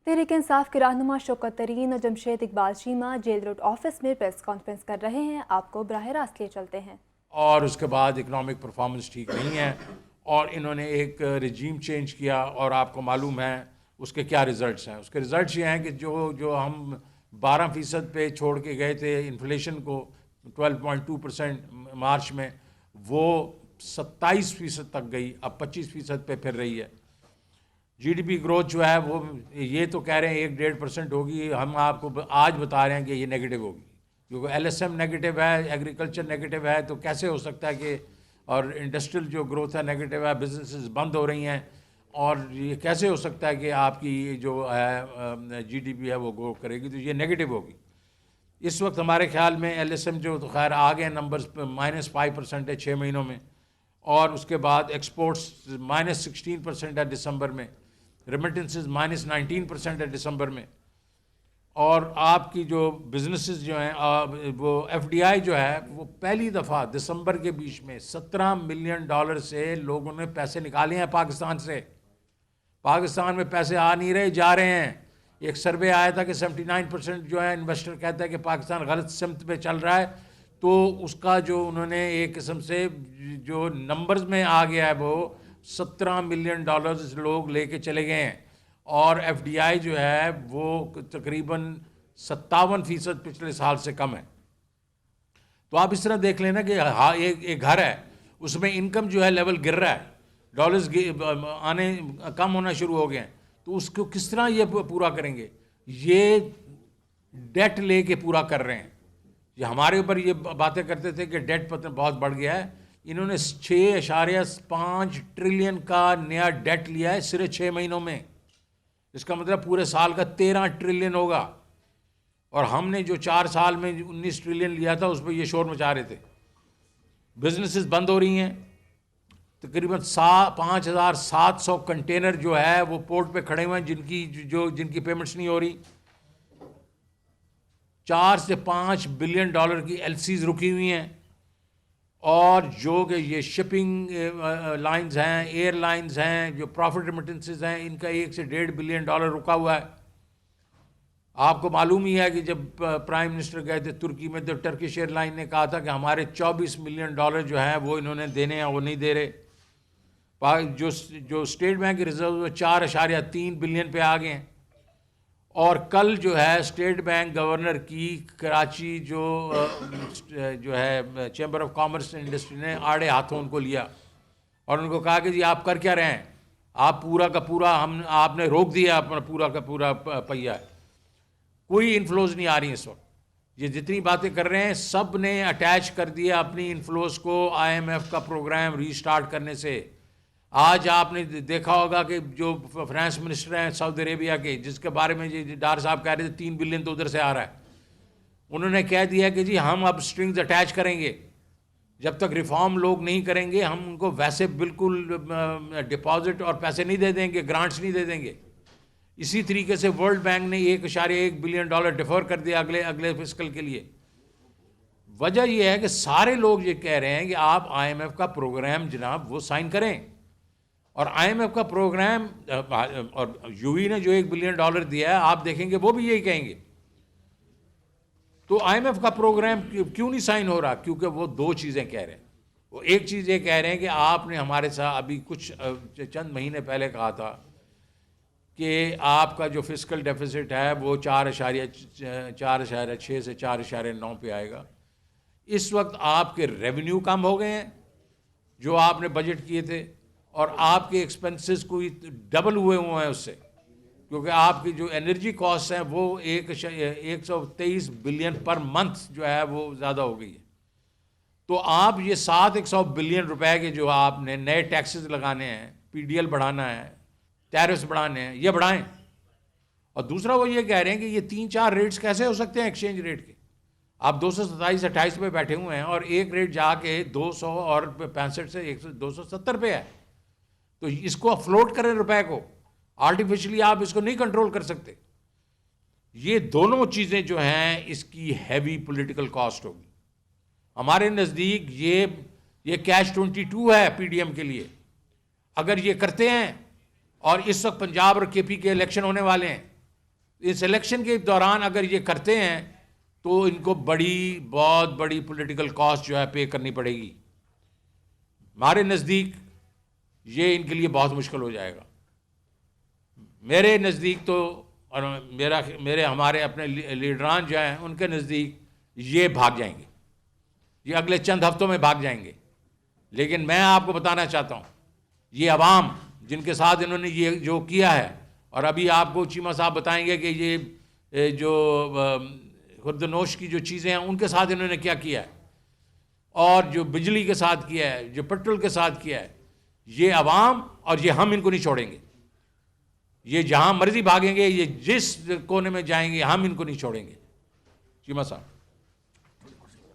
तहरीक इंसाफ के रहनुमा शौकत तरीन और Jamshed Iqbal Cheema jail road office में प्रेस कॉन्फ्रेंस कर रहे हैं। आपको बराह रास्त ले चलते हैं। और उसके बाद इकनॉमिक परफॉर्मेंस ठीक नहीं है और इन्होंने एक रिजीम चेंज किया और आपको मालूम है उसके क्या रिज़ल्ट्स हैं। उसके रिज़ल्ट्स ये हैं कि जो जो हम 12% पे छोड़ के गए थे इन्फ्लेशन को 12.2% मार्च में, वो 27% तक गई, अब 25% पे फिर रही है। जीडीपी ग्रोथ जो है वो ये तो कह रहे हैं 1-1.5% होगी, हम आपको आज बता रहे हैं कि ये नेगेटिव होगी क्योंकि एलएसएम नेगेटिव है, एग्रीकल्चर नेगेटिव है, तो कैसे हो सकता है कि, और इंडस्ट्रियल जो ग्रोथ है नेगेटिव है, बिजनेसेस बंद हो रही हैं, और ये कैसे हो सकता है कि आपकी जो है जीडीपी है वो ग्रो करेगी, तो ये नेगेटिव होगी। इस वक्त हमारे ख्याल में एलएसएम जो तो खैर आ गए नंबर्स -5% है 6 महीनों में, और उसके बाद एक्सपोर्ट्स -16% है दिसंबर में, रेमिटेंसेस -19% है दिसंबर में, और आपकी जो बिजनेसेस जो हैं वो एफडीआई जो है वो पहली दफ़ा दिसंबर के बीच में $17 मिलियन से लोगों ने पैसे निकाले हैं पाकिस्तान से। पाकिस्तान में पैसे आ नहीं रहे, जा रहे हैं। एक सर्वे आया था कि 79% जो है इन्वेस्टर कहता है कि पाकिस्तान गलत सिमत पे चल रहा है, तो उसका जो उन्होंने एक किस्म से जो नंबर्स में आ गया है वो $17 मिलियन लोग लेके चले गए हैं, और एफडीआई जो है वो तकरीबन 57% पिछले साल से कम है। तो आप इस तरह देख लेना कि हाँ एक घर है उसमें इनकम जो है लेवल गिर रहा है, डॉलर्स आने कम होना शुरू हो गए हैं, तो उसको किस तरह ये पूरा करेंगे? ये डेट लेके पूरा कर रहे हैं। ये हमारे ऊपर ये बातें करते थे कि डेट पता बहुत बढ़ गया है, इन्होंने 6.5 ट्रिलियन का नया डेट लिया है सिर्फ 6 महीनों में। इसका मतलब पूरे साल का 13 ट्रिलियन होगा, और हमने जो 4 साल में 19 ट्रिलियन लिया था उस पर ये शोर मचा रहे थे। बिजनेसेस बंद हो रही हैं, तकरीबन 5,700 कंटेनर जो है वो पोर्ट पे खड़े हुए हैं जिनकी पेमेंट्स नहीं हो रही। 4 से 5 बिलियन डॉलर की एलसीज रुकी हुई हैं, और जो कि ये शिपिंग लाइंस हैं, एयरलाइंस हैं, जो प्रॉफिट रेमिटेंसेस हैं, इनका 1 से 1.5 बिलियन डॉलर रुका हुआ है। आपको मालूम ही है कि जब प्राइम मिनिस्टर गए थे तुर्की में, तो टर्किश एयरलाइन ने कहा था कि हमारे 24 मिलियन डॉलर जो हैं वो इन्होंने देने हैं, वो नहीं दे रहे। जो स्टेट बैंक के रिजर्व 4.3 बिलियन पे आ गए हैं, और कल जो है स्टेट बैंक गवर्नर की कराची जो है chamber of commerce and industry ने आड़े हाथों उनको लिया और उनको कहा कि जी आप कर क्या रहे हैं, आप पूरा का पूरा आपने रोक दिया अपना पूरा का पूरा पहिया। कोई इन्फ्लोज नहीं आ रही इस वक्त। ये जितनी बातें कर रहे हैं सब ने अटैच कर दिया अपनी इन्फ्लोज को IMF का प्रोग्राम रीस्टार्ट करने से। आज आपने देखा होगा कि जो फाइनेंस मिनिस्टर हैं सऊदी अरेबिया के, जिसके बारे में जी डार साहब कह रहे थे 3 बिलियन तो उधर से आ रहा है, उन्होंने कह दिया कि जी हम अब स्ट्रिंग्स अटैच करेंगे, जब तक रिफॉर्म लोग नहीं करेंगे हम उनको वैसे बिल्कुल डिपॉजिट और पैसे नहीं दे देंगे, ग्रांट्स नहीं दे देंगे। इसी तरीके से वर्ल्ड बैंक ने 1.1 बिलियन डॉलर डिफर कर दिया अगले फिस्कल के लिए। वजह यह है कि सारे लोग ये कह रहे हैं कि आप IMF का प्रोग्राम जनाब वो साइन करें, और IMF का प्रोग्राम और यूई ने जो 1 बिलियन डॉलर दिया है आप देखेंगे वो भी यही कहेंगे। तो IMF का प्रोग्राम क्यों नहीं साइन हो रहा? क्योंकि वो दो चीज़ें कह रहे हैं। वो एक चीज़ ये कह रहे हैं कि आपने हमारे साथ अभी कुछ चंद महीने पहले कहा था कि आपका जो फिस्कल डेफिसिट है वो 4.6 से 4.9 पे आएगा। इस वक्त आपके रेवेन्यू कम हो गए हैं जो आपने बजट किए थे, और आपके एक्सपेंसेस कोई डबल हुए हैं उससे, क्योंकि आपकी जो एनर्जी कॉस्ट है वो 123 बिलियन पर मंथ जो है वो ज़्यादा हो गई है। तो आप ये 100 बिलियन रुपए के जो आपने नए टैक्सेस लगाने हैं, PDL बढ़ाना है, टैरिफ्स बढ़ाने हैं, ये बढ़ाएं। और दूसरा वो ये कह रहे हैं कि ये 3-4 रेट्स कैसे हो सकते हैं एक्सचेंज रेट के। आप 227-28 पे बैठे हुए हैं और एक रेट जाके 200 और 65 से 270 पे है, तो इसको फ्लोट करें रुपए को, आर्टिफिशियली आप इसको नहीं कंट्रोल कर सकते। ये दोनों चीज़ें जो हैं इसकी हैवी पॉलिटिकल कॉस्ट होगी। हमारे नज़दीक ये कैश 22 है PDM के लिए। अगर ये करते हैं, और इस वक्त पंजाब और KP के इलेक्शन होने वाले हैं, इस इलेक्शन के दौरान अगर ये करते हैं तो इनको बहुत बड़ी पॉलिटिकल कॉस्ट जो है पे करनी पड़ेगी। हमारे नज़दीक ये इनके लिए बहुत मुश्किल हो जाएगा। मेरे नज़दीक तो, और मेरे हमारे अपने लीडरान जो हैं उनके नज़दीक ये भाग जाएंगे, ये अगले चंद हफ्तों में भाग जाएंगे। लेकिन मैं आपको बताना चाहता हूँ, ये अवाम जिनके साथ इन्होंने ये जो किया है, और अभी आपको चीमा साहब बताएंगे कि ये जो खुर्दनोश की जो चीज़ें हैं उनके साथ इन्होंने क्या किया है, और जो बिजली के साथ किया है, जो पेट्रोल के साथ किया है, ये अवाम और ये हम इनको नहीं छोड़ेंगे। ये जहाँ मर्जी भागेंगे, ये जिस कोने में जाएंगे, हम इनको नहीं छोड़ेंगे। चीमा साहब।